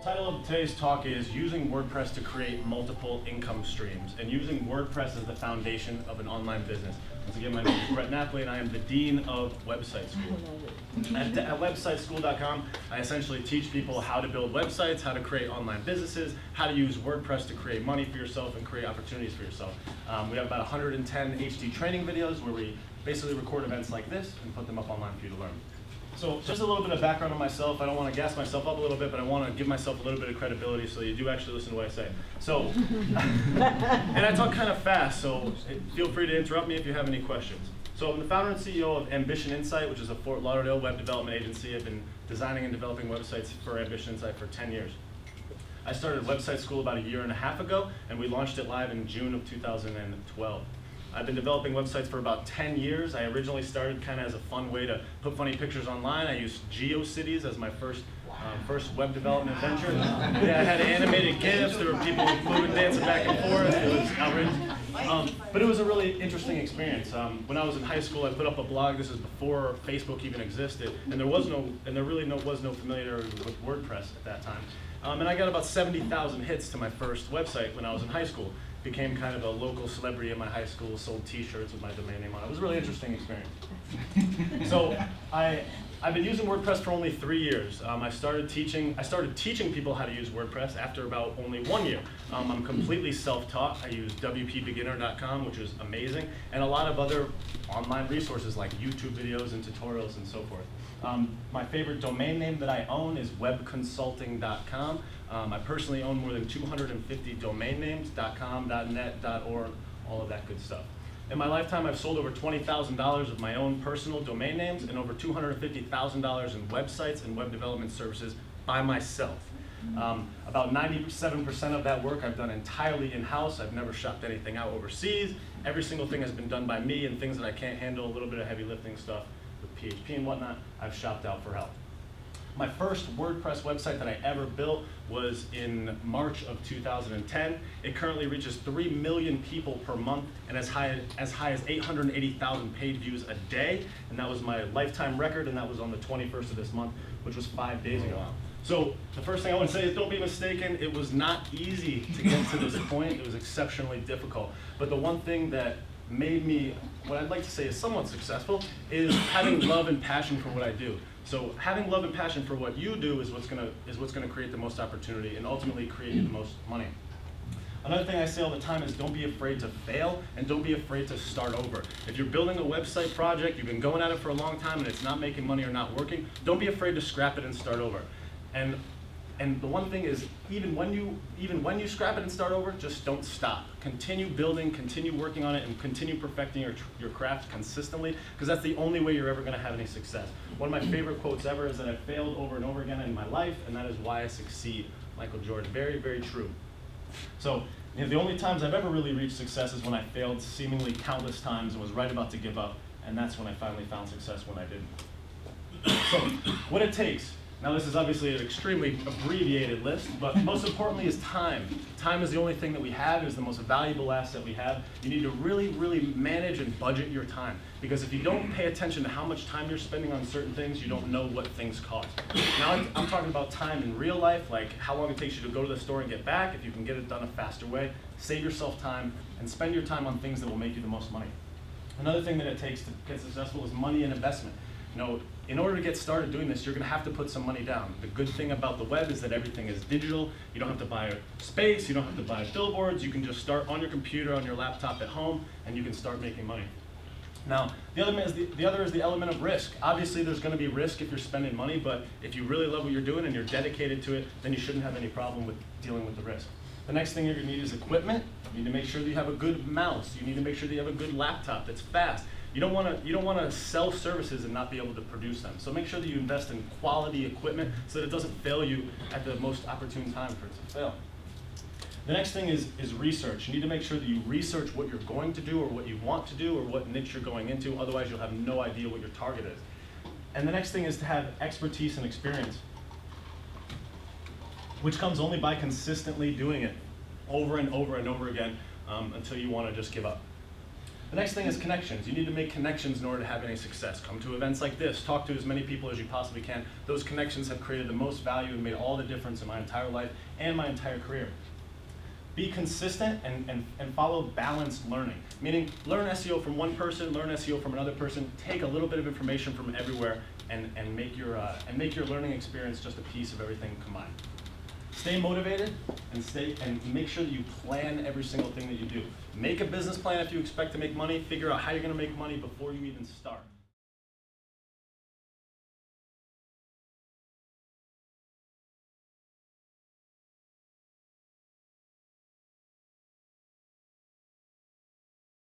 Title of today's talk is using WordPress to create multiple income streams and using WordPress as the foundation of an online business. Once again, my name is Brett Napoli and I am the Dean of Website School. At websiteschool.com, I essentially teach people how to build websites, how to create online businesses, how to use WordPress to create money for yourself and create opportunities for yourself. We have about 110 HD training videos where we basically record events like this and put them up online for you to learn. So just a little bit of background on myself. I don't want to gas myself up a little bit, but I want to give myself a little bit of credibility so you do actually listen to what I say. So, and I talk kind of fast, so feel free to interrupt me if you have any questions. So I'm the founder and CEO of Ambition Insight, which is a Fort Lauderdale web development agency. I've been designing and developing websites for Ambition Insight for 10 years. I started Website School about 1.5 years ago, and we launched it live in June of 2012. I've been developing websites for about 10 years. I originally started kind of as a fun way to put funny pictures online. I used GeoCities as my first web development venture. Yeah, I had animated GIFs. There were people moving, dancing back and forth. It was outrageous. But it was a really interesting experience. When I was in high school, I put up a blog. This is before Facebook even existed, and there really was no familiarity with WordPress at that time. And I got about 70,000 hits to my first website when I was in high school. Became kind of a local celebrity in my high school, sold t-shirts with my domain name on it. It was a really interesting experience. So I've been using WordPress for only 3 years. I started teaching people how to use WordPress after about only 1 year. I'm completely self-taught. I use wpbeginner.com, which is amazing, and a lot of other online resources like YouTube videos and tutorials and so forth. My favorite domain name that I own is webconsulting.com. I personally own more than 250 domain names, .com, .net, .org, all of that good stuff. In my lifetime, I've sold over $20,000 of my own personal domain names and over $250,000 in websites and web development services by myself. About 97% of that work I've done entirely in-house. I've never shopped anything out overseas. Every single thing has been done by me, and things that I can't handle, a little bit of heavy lifting stuff with PHP and whatnot, I've shopped out for help. My first WordPress website that I ever built was in March of 2010. It currently reaches 3 million people per month and as high as 880,000 page views a day. And that was my lifetime record, and that was on the 21st of this month, which was 5 days ago. So the first thing I want to say is don't be mistaken. It was not easy to get to this point. It was exceptionally difficult. But the one thing that made me, what I'd like to say is somewhat successful, is having love and passion for what I do. So having love and passion for what you do is what's gonna create the most opportunity and ultimately create you the most money. Another thing I say all the time is don't be afraid to fail and don't be afraid to start over. If you're building a website project, you've been going at it for a long time and it's not making money or not working, don't be afraid to scrap it and start over. And the one thing is, even when you scrap it and start over, just don't stop. Continue building, continue working on it, and continue perfecting your craft consistently, because that's the only way you're ever going to have any success. One of my favorite quotes ever is that I've failed over and over again in my life, and that is why I succeed. Michael Jordan, very, very true. So the only times I've ever really reached success is when I failed seemingly countless times and was right about to give up, and that's when I finally found success when I didn't. So what it takes. Now this is obviously an extremely abbreviated list, but most importantly is time. Time is the only thing that we have, is the most valuable asset we have. You need to really, really manage and budget your time, because if you don't pay attention to how much time you're spending on certain things, you don't know what things cost. Now I'm talking about time in real life, like how long it takes you to go to the store and get back. If you can get it done a faster way, save yourself time and spend your time on things that will make you the most money. Another thing that it takes to get successful is money and investment. In order to get started doing this, you're going to have to put some money down. The good thing about the web is that everything is digital. You don't have to buy space. You don't have to buy billboards. You can just start on your computer, on your laptop at home, and you can start making money. Now, the other is the element of risk. Obviously, there's going to be risk if you're spending money, but if you really love what you're doing and you're dedicated to it, then you shouldn't have any problem with dealing with the risk. The next thing you're going to need is equipment. You need to make sure that you have a good mouse. You need to make sure that you have a good laptop that's fast. You don't want to sell services and not be able to produce them. So make sure that you invest in quality equipment so that it doesn't fail you at the most opportune time for it to fail. The next thing is research. You need to make sure that you research what you're going to do or what you want to do or what niche you're going into. Otherwise, you'll have no idea what your target is. And the next thing is to have expertise and experience, which comes only by consistently doing it over and over and over again until you want to just give up. The next thing is connections. You need to make connections in order to have any success. Come to events like this, talk to as many people as you possibly can. Those connections have created the most value and made all the difference in my entire life and my entire career. Be consistent and follow balanced learning, meaning learn SEO from one person, learn SEO from another person, take a little bit of information from everywhere, and make your learning experience just a piece of everything combined. Stay motivated and make sure that you plan every single thing that you do. Make a business plan if you expect to make money. Figure out how you're going to make money before you even start.